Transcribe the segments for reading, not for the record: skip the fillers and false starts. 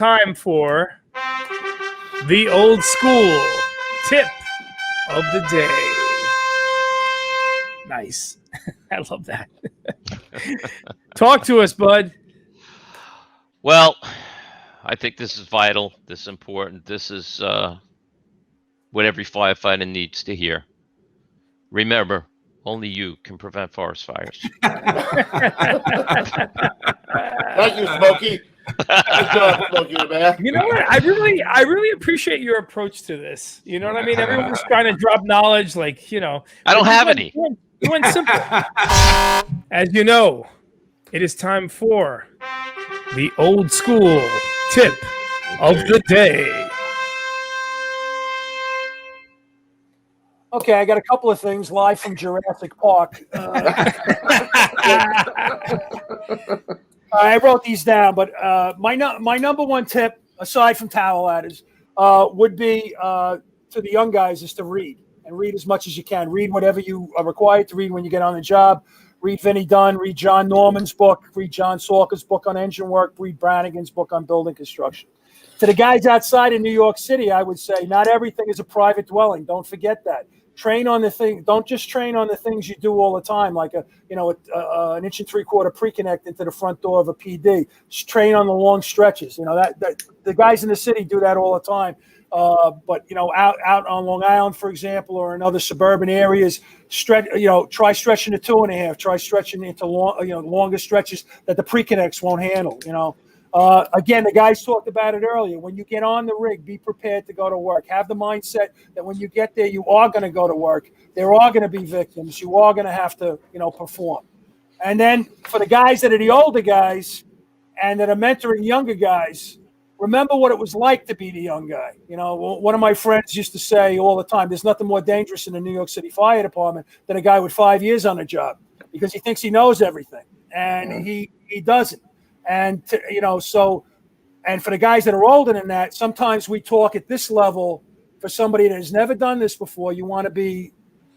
time for the old school tip of the day. Nice. I love that. Talk to us, bud. Well, I think this is vital. This is important. This is what every firefighter needs to hear. Remember, only you can prevent forest fires. Thank you, Smokey. Good job, Smokey, man. You know what? I really appreciate your approach to this. You know what I mean? Everyone's trying to drop knowledge, like, you know. I don't have any. You went simple. As you know, it is time for the old school tip of the day. Okay, I got a couple of things live from Jurassic Park. I wrote these down, but my number one tip, aside from tower ladders, would be to the young guys is to read, and read as much as you can. Read whatever you are required to read when you get on the job. Read Vinnie Dunn, read John Norman's book, read John Salker's book on engine work, read Brannigan's book on building construction. To the guys outside in New York City, I would say not everything is a private dwelling. Don't forget that. Train on the thing. Don't just train on the things you do all the time, like an 1 3/4 pre-connect into the front door of a PD. Just train on the long stretches. That the guys in the city do that all the time. But out on Long Island, for example, or in other suburban areas, try stretching to 2.5. Try stretching into longer stretches that the pre-connects won't handle. Again, the guys talked about it earlier. When you get on the rig, be prepared to go to work. Have the mindset that when you get there, you are going to go to work. There are going to be victims. You are going to have to, perform. And then for the guys that are the older guys and that are mentoring younger guys, remember what it was like to be the young guy. One of my friends used to say all the time, there's nothing more dangerous in the New York City Fire Department than a guy with 5 years on the job, because he thinks he knows everything, and he doesn't. And and for the guys that are older than that, sometimes we talk at this level. For somebody that has never done this before, you want to be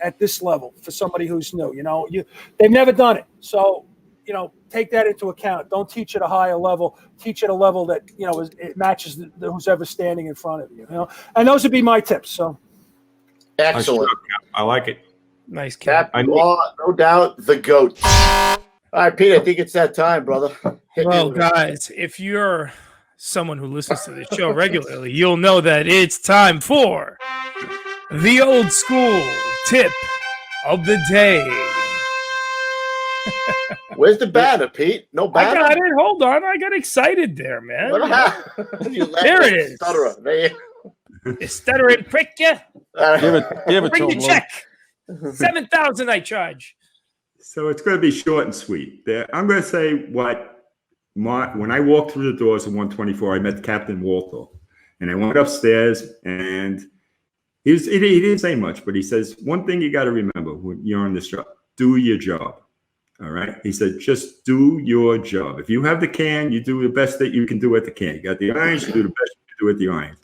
at this level. For somebody who's new, they've never done it. So, take that into account. Don't teach at a higher level. Teach at a level that it matches who's ever standing in front of you. And those would be my tips. So, Excellent. I like it. Nice, Cap. No doubt, the GOAT. All right, Pete, I think it's that time, brother. Well, guys, if you're someone who listens to this show regularly, you'll know that it's time for the old school tip of the day. Where's the banner, Pete? No banner? I got it. Hold on. I got excited there, man. There it is. Stutterer. There you stuttering prick, you. Give it Bring to the him. check. 7,000 I charge. So it's going to be short and sweet. I'm going to say when I walked through the doors of 124, I met Captain Walter, and I went upstairs, and he didn't say much, but he says, one thing you got to remember when you're on this job, do your job. All right. He said, just do your job. If you have the can, you do the best that you can do at the can. You got the irons, you do the best you can do at the irons.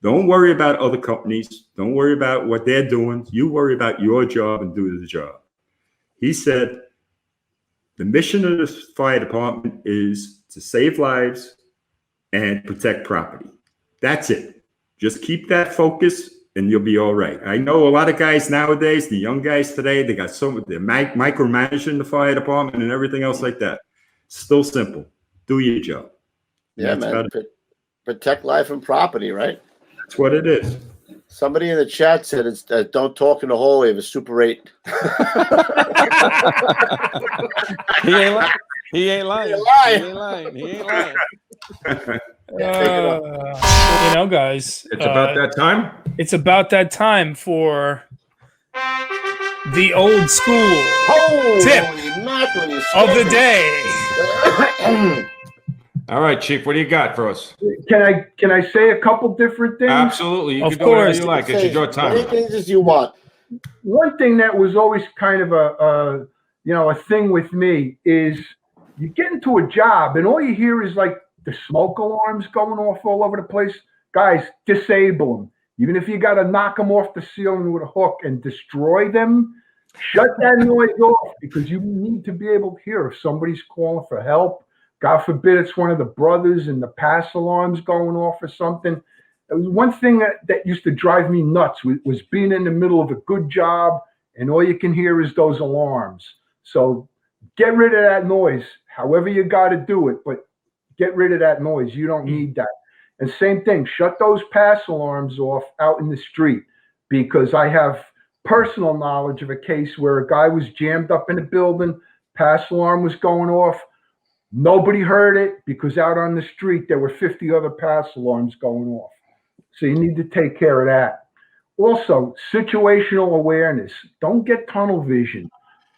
Don't worry about other companies. Don't worry about what they're doing. You worry about your job and do the job. He said, the mission of the fire department is to save lives and protect property. That's it. Just keep that focus and you'll be all right. I know a lot of guys nowadays, the young guys today, they're micromanaging the fire department and everything else like that. Still simple. Do your job. Yeah, man. Protect life and property, right? That's what it is. Somebody in the chat said it's don't talk in the hallway of a Super 8. He ain't lying. He ain't lying. Guys. It's about that time. It's about that time for the old school tip of the day. All right, Chief, what do you got for us? Can I say a couple different things? Absolutely. You Of can go wherever course. you like. It's your time. Any things as you want. One thing that was always kind of a thing with me is you get into a job and all you hear is like the smoke alarms going off all over the place. Guys, disable them. Even if you got to knock them off the ceiling with a hook and destroy them, shut that noise off, because you need to be able to hear if somebody's calling for help. God forbid it's one of the brothers and the pass alarm's going off or something. It was one thing that used to drive me nuts was being in the middle of a good job and all you can hear is those alarms. So get rid of that noise, however you got to do it, but get rid of that noise. You don't need that. And same thing, shut those pass alarms off out in the street, because I have personal knowledge of a case where a guy was jammed up in a building, pass alarm was going off. Nobody heard it because out on the street there were 50 other pass alarms going off. So you need to take care of that. Also, situational awareness. Don't get tunnel vision.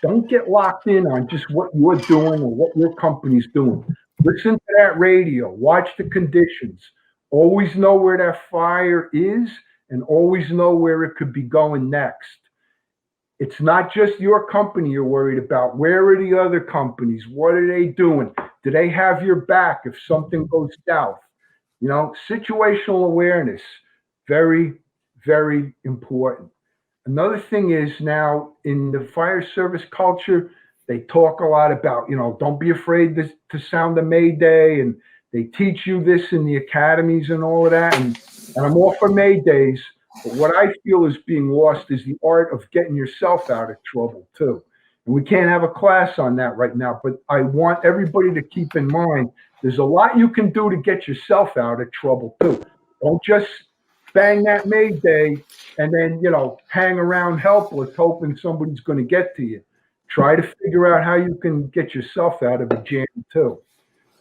Don't get locked in on just what you're doing or what your company's doing. Listen to that radio. Watch the conditions. Always know where that fire is and always know where it could be going next. It's not just your company you're worried about. Where are the other companies? What are they doing? Do they have your back if something goes south? You know, situational awareness, very, very important. Another thing is now in the fire service culture, they talk a lot about, you know, don't be afraid to sound a mayday, and they teach you this in the academies and all of that. And I'm all for maydays, but what I feel is being lost is the art of getting yourself out of trouble too. And we can't have a class on that right now, but I want everybody to keep in mind, there's a lot you can do to get yourself out of trouble too. Don't just bang that mayday and then, you know, hang around helpless hoping somebody's going to get to you. Try to figure out how you can get yourself out of a jam too.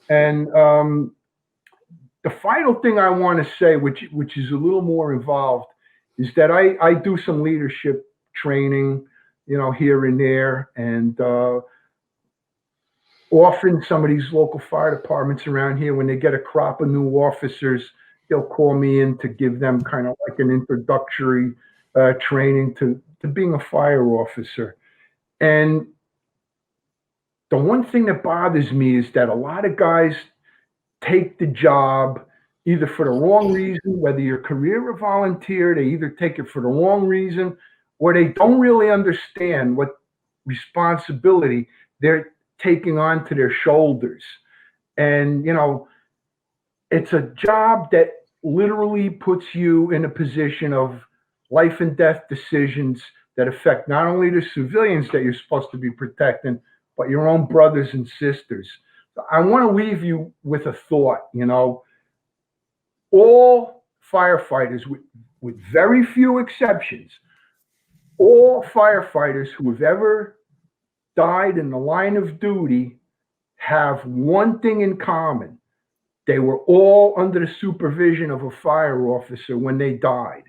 And the final thing I want to say, which is a little more involved, is that I do some leadership training, you know, here and there. And often some of these local fire departments around here, when they get a crop of new officers, they'll call me in to give them kind of like an introductory training to being a fire officer. And the one thing that bothers me is that a lot of guys take the job either for the wrong reason, whether you're career or volunteer, they either take it for the wrong reason or they don't really understand what responsibility they're taking onto their shoulders. And, you know, it's a job that literally puts you in a position of life and death decisions that affect not only the civilians that you're supposed to be protecting, but your own brothers and sisters. So I want to leave you with a thought, you know, all firefighters, with very few exceptions, all firefighters who have ever died in the line of duty have one thing in common. They were all under the supervision of a fire officer when they died.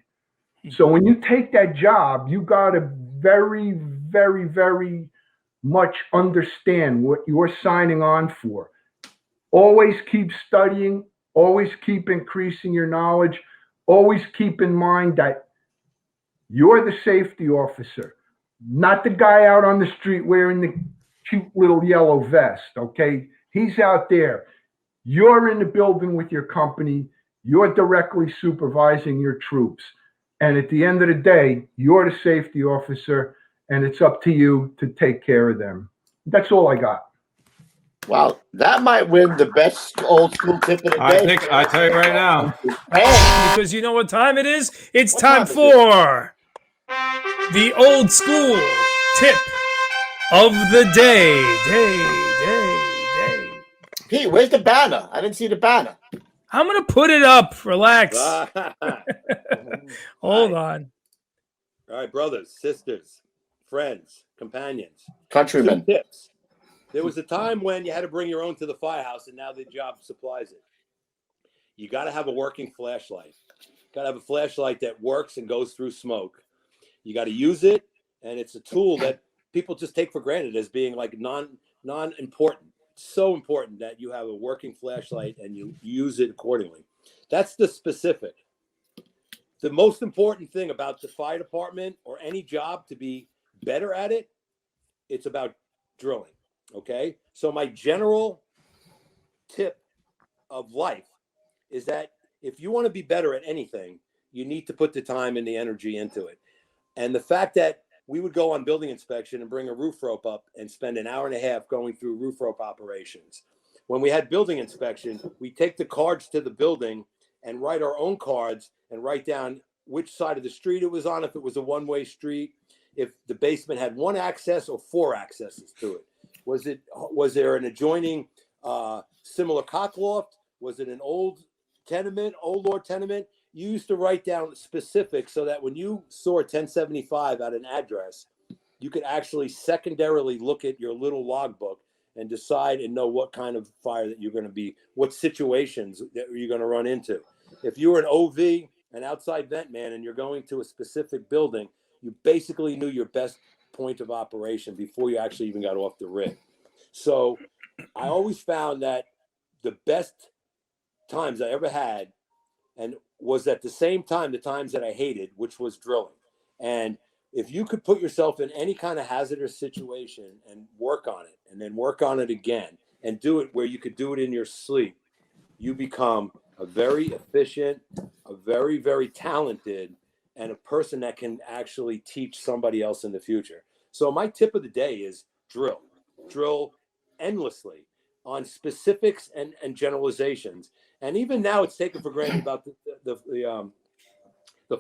So when you take that job, you got to very, very, very much understand what you're signing on for. Always keep studying, always keep increasing your knowledge, always keep in mind that you're the safety officer, not the guy out on the street wearing the cute little yellow vest, okay? He's out there. You're in the building with your company. You're directly supervising your troops. And at the end of the day, you're the safety officer, and it's up to you to take care of them. That's all I got. Wow, that might win the best old school tip of the day. I tell you right now. Hey, Because you know what time it is? It's What time time is for the old school tip of the day. Pete, where's the banner? I didn't see the banner. I'm going to put it up. Relax. Hold on. All right, brothers, sisters, friends, companions, Countrymen. some tips. There was a time when you had to bring your own to the firehouse, and now the job supplies it. You got to have a working flashlight. Got to have a flashlight that works and goes through smoke. You got to use it, and it's a tool that people just take for granted as being like non-important. So important that you have a working flashlight and you use it accordingly. That's the specific. The most important thing about the fire department or any job to be better at it, it's about drilling. Okay. So my general tip of life is that if you want to be better at anything, you need to put the time and the energy into it. And the fact that we would go on building inspection and bring a roof rope up and spend an hour and a half going through roof rope operations, When we had building inspection, we take the cards to the building and write our own cards and write down which side of the street it was on, if it was a one-way street, if the basement had one access or four accesses to it. Was there an adjoining similar cock loft? Was it an old lord tenement? You used to write down specifics so that when you saw a 1075 at an address, you could actually secondarily look at your little logbook and decide and know what kind of fire that you're going to be, what situations that you're going to run into. If you were an OV, an outside vent man, and you're going to a specific building, you basically knew your best point of operation before you actually even got off the rig. So I always found that the best times I ever had and was at the same time the times that I hated, which was drilling. And if you could put yourself in any kind of hazardous situation and work on it and then work on it again and do it where you could do it in your sleep, you become a very efficient, a very, very talented, and a person that can actually teach somebody else in the future. So my tip of the day is drill endlessly on specifics and generalizations. And even now it's taken for granted about the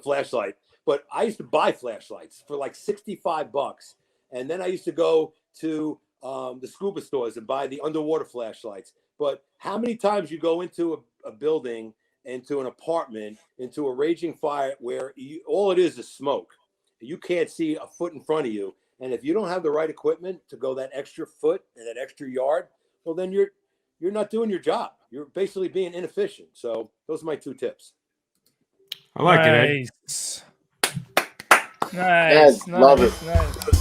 flashlight. But I used to buy flashlights for like $65. And then I used to go to the scuba stores and buy the underwater flashlights. But how many times you go into a building, into an apartment, into a raging fire where all it is smoke. You can't see a foot in front of you. And if you don't have the right equipment to go that extra foot and that extra yard, well, then you're not doing your job. You're basically being inefficient. So those are my two tips. I like it, Ed. Nice. Love it. Nice.